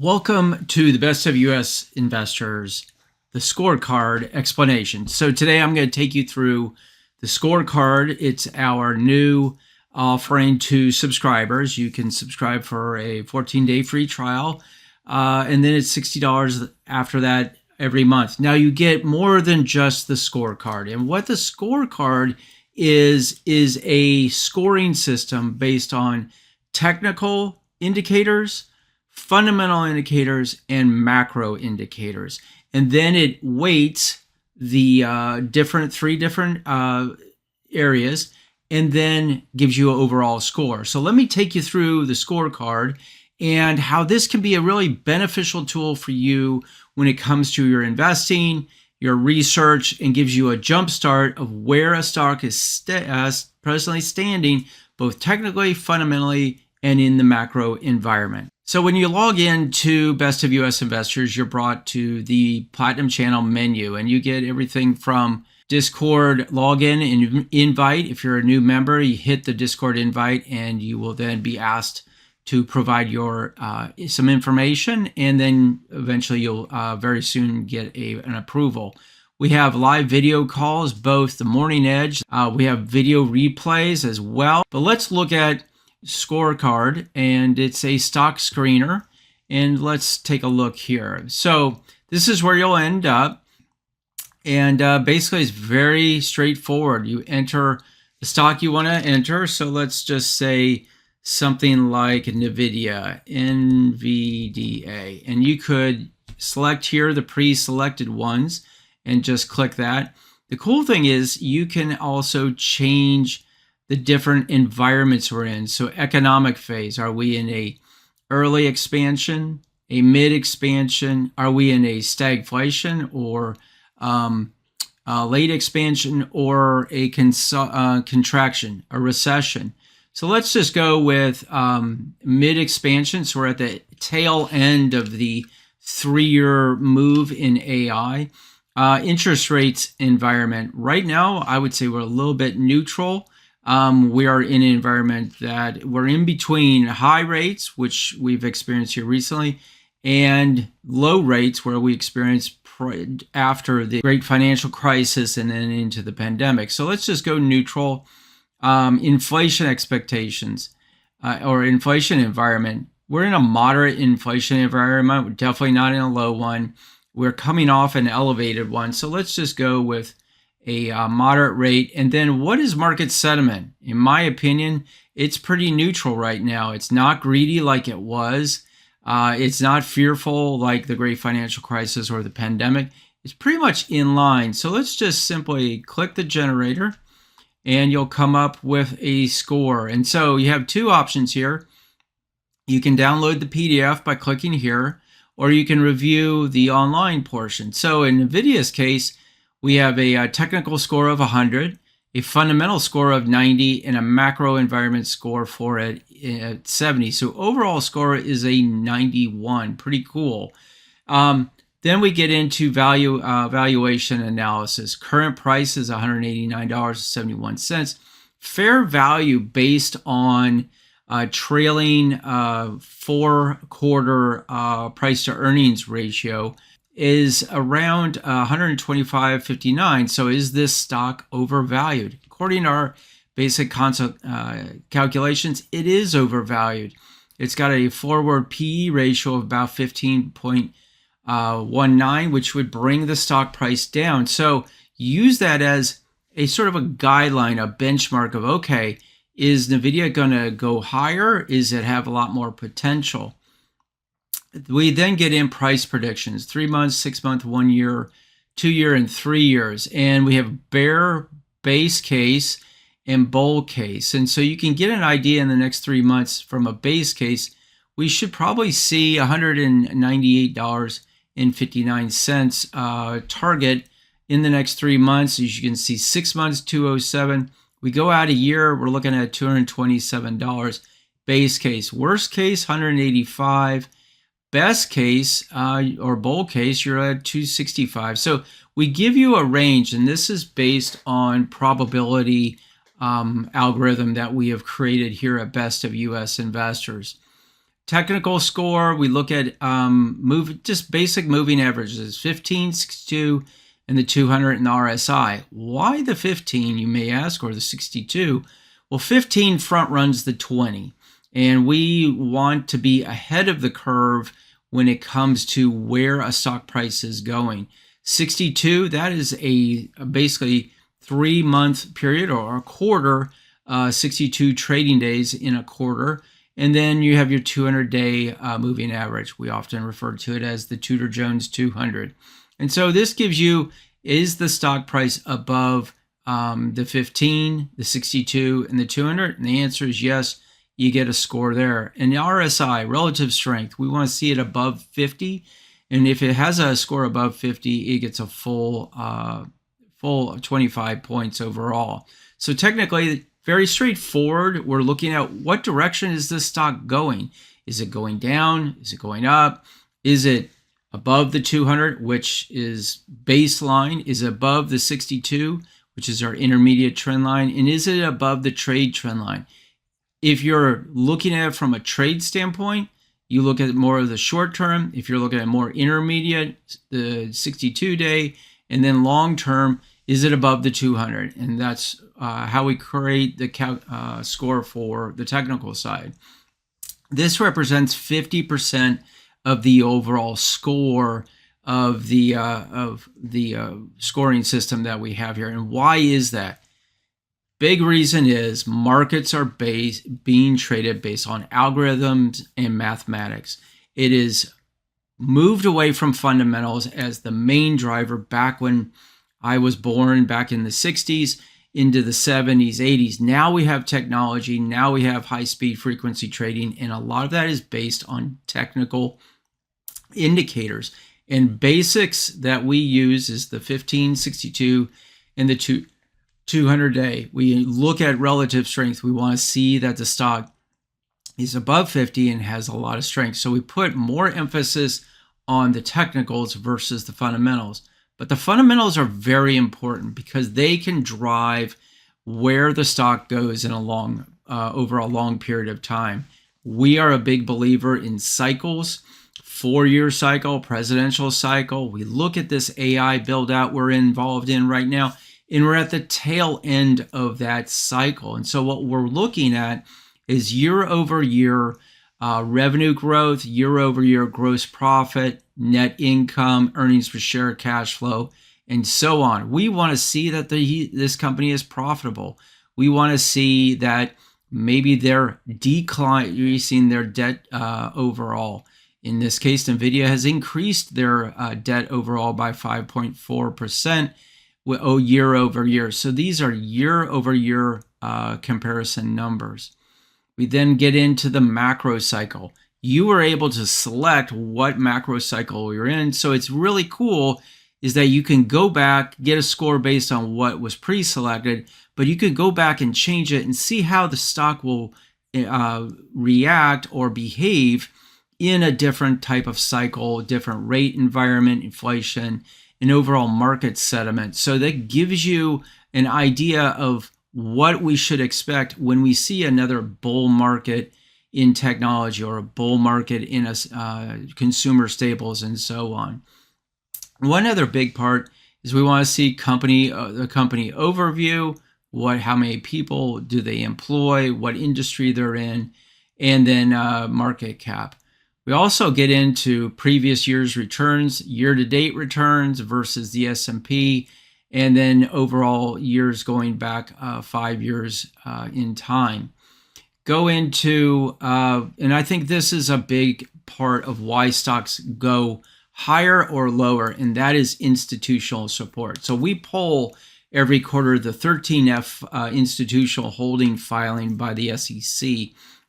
Welcome to the Best of U.S. Investors, the Scorecard explanation. So today I'm going to take you through the Scorecard. It's our new offering to subscribers. You can subscribe for a 14-day free trial, and then it's $60 after that every month. Now you get more than just the Scorecard. And what the Scorecard is a scoring system based on technical indicators, fundamental indicators, and macro indicators. And then it weights the three different areas and then gives you an overall score. So let me take you through the Scorecard and how this can be a really beneficial tool for you when it comes to your investing, your research, and gives you a jump start of where a stock is presently standing, both technically, fundamentally, and in the macro environment. So when you log in to Best of U.S. Investors, you're brought to the Platinum Channel menu, and you get everything from Discord login and invite. If you're a new member, you hit the Discord invite, and you will then be asked to provide your some information, and then eventually you'll very soon get an approval. We have live video calls, both the Morning Edge. We have video replays as well. But let's look at Scorecard, and it's a stock screener, and let's take a look here. So this is where you'll end up, and basically it's very straightforward. You enter the stock you want to enter. So let's just say something like NVIDIA, NVDA, and you could select here the pre-selected ones and just click that. The cool thing is you can also change the different environments we're in. So economic phase, are we in a early expansion, a mid expansion? Are we in a stagflation or late expansion, or a contraction, a recession? So let's just go with mid expansion. So we're at the tail end of the 3-year move in AI. Interest rates environment. Right now, I would say we're a little bit neutral. We are in an environment that we're in between high rates, which we've experienced here recently, and low rates, where we experienced after the great financial crisis and then into the pandemic. So let's just go neutral. Inflation expectations or inflation environment. We're in a moderate inflation environment. We're definitely not in a low one. We're coming off an elevated one. So let's just go with a moderate rate. And then what is market sentiment? In my opinion, it's pretty neutral right now. It's not greedy like it was. It's not fearful like the great financial crisis or the pandemic. It's pretty much in line. So let's just simply click the generator, and you'll come up with a score. And so you have two options here. You can download the PDF by clicking here, or you can review the online portion. So in NVIDIA's case, we have a technical score of 100, a fundamental score of 90, and a macro environment score for it at 70. So overall score is a 91. Pretty cool. Then we get into valuation analysis. Current price is $189.71. Fair value based on trailing 4-quarter price to earnings ratio is around 125.59. So is this stock overvalued? According to our basic calculations, it is overvalued. It's got a forward PE ratio of about 15.19, which would bring the stock price down. So use that as a sort of a guideline, a benchmark of, okay, is NVIDIA going to go higher? Is it have a lot more potential? We then get in price predictions, 3 months, 6 month, 1 year, 2 year, and 3 years. And we have bear base case and bull case. And so you can get an idea in the next 3 months from a base case, we should probably see $198.59 target in the next 3 months. As you can see, 6 months, 207. We go out a year, we're looking at $227 base case. Worst case, 185. Best case or bull case, you're at 265. So we give you a range, and this is based on probability algorithm that we have created here at Best of U.S. Investors. Technical score, we look at just basic moving averages, 15, 62, and the 200 and the RSI. Why the 15, you may ask, or the 62? Well, 15 front runs the 20, and we want to be ahead of the curve when it comes to where a stock price is going. 62, that is a basically 3-month period or a quarter, 62 trading days in a quarter. And then you have your 200-day moving average. We often refer to it as the Tudor-Jones 200. And so this gives you, is the stock price above the 15, the 62, and the 200? And the answer is yes, you get a score there. And the RSI, relative strength, we want to see it above 50. And if it has a score above 50, it gets a full 25 points overall. So technically, very straightforward. We're looking at what direction is this stock going? Is it going down? Is it going up? Is it above the 200, which is baseline? Is it above the 62, which is our intermediate trend line? And is it above the trade trend line? If you're looking at it from a trade standpoint, you look at more of the short term. If you're looking at more intermediate, the 62-day, and then long term, is it above the 200? And that's how we create the score for the technical side. This represents 50% of the overall score of the scoring system that we have here. And why is that? Big reason is markets are being traded based on algorithms and mathematics. It is moved away from fundamentals as the main driver back when I was born, back in the 60s, into the 70s, 80s. Now we have technology. Now we have high-speed frequency trading, and a lot of that is based on technical indicators. And basics that we use is the 15, 62, and the 200-day. We look at relative strength. We want to see that the stock is above 50 and has a lot of strength. So we put more emphasis on the technicals versus the fundamentals. But the fundamentals are very important because they can drive where the stock goes in a over a long period of time. We are a big believer in cycles, 4-year cycle, presidential cycle. We look at this AI build out we're involved in right now, and we're at the tail end of that cycle. And so what we're looking at is year over year revenue growth, year over year gross profit, net income, earnings per share, cash flow, and so on. We want to see that this company is profitable. We want to see that maybe they're decreasing their debt overall. In this case, NVIDIA has increased their debt overall by 5.4% year over year. So these are year over year comparison numbers. We then get into the macro cycle. You were able to select what macro cycle you're in. So it's really cool is that you can go back, get a score based on what was pre-selected, but you could go back and change it and see how the stock will react or behave in a different type of cycle, different rate environment, inflation, and overall market sentiment. So that gives you an idea of what we should expect when we see another bull market in technology or a bull market in consumer staples and so on. One other big part is we want to see the company overview, how many people do they employ, what industry they're in, and then market cap. We also get into previous year's returns, year-to-date returns versus the S&P, and then overall years going back 5 years in time. Go into, and I think this is a big part of why stocks go higher or lower, and that is institutional support. So we poll every quarter the 13F institutional holding filing by the SEC.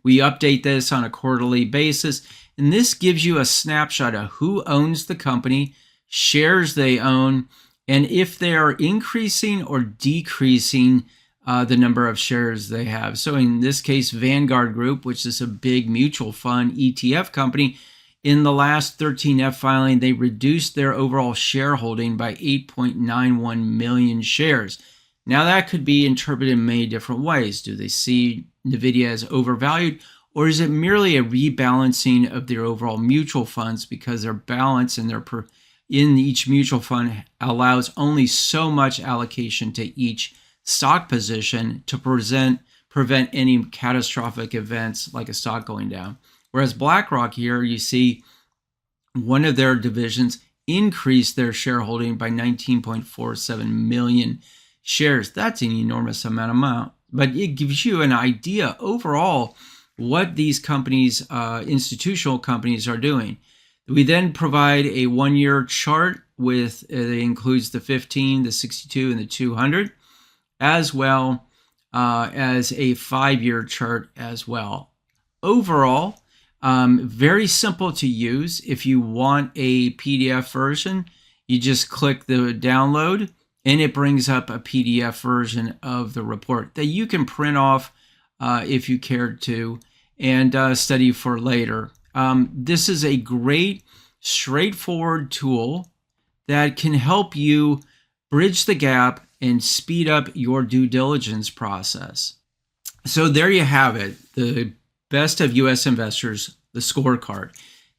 We update this on a quarterly basis, and this gives you a snapshot of who owns the company, shares they own, and if they are increasing or decreasing the number of shares they have. So in this case, Vanguard Group, which is a big mutual fund ETF company, in the last 13F filing, they reduced their overall shareholding by 8.91 million shares. Now that could be interpreted in many different ways. Do they see NVIDIA as overvalued, Or is it merely a rebalancing of their overall mutual funds because their balance in each mutual fund allows only so much allocation to each stock position to prevent any catastrophic events like a stock going down? Whereas BlackRock here, you see one of their divisions increased their shareholding by 19.47 million shares. That's an enormous amount, but it gives you an idea overall what these companies, institutional companies, are doing. We then provide a 1-year chart with, it includes the 15, the 62, and the 200, as well as a 5-year chart as well. Overall, very simple to use. If you want a PDF version, you just click the download and it brings up a PDF version of the report that you can print off if you cared to and study for later. This is a great, straightforward tool that can help you bridge the gap and speed up your due diligence process. So there you have it, the best of U.S. investors, the scorecard.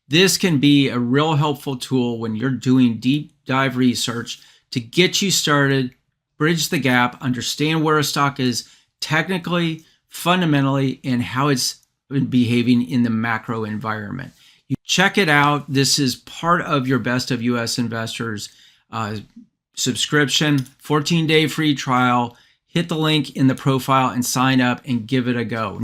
This can be a real helpful tool when you're doing deep dive research to get you started, bridge the gap, understand where a stock is technically, fundamentally, and how it's behaving in the macro environment. You check it out. This is part of your Best of U.S. Investors subscription, 14-day free trial. Hit the link in the profile and sign up and give it a go.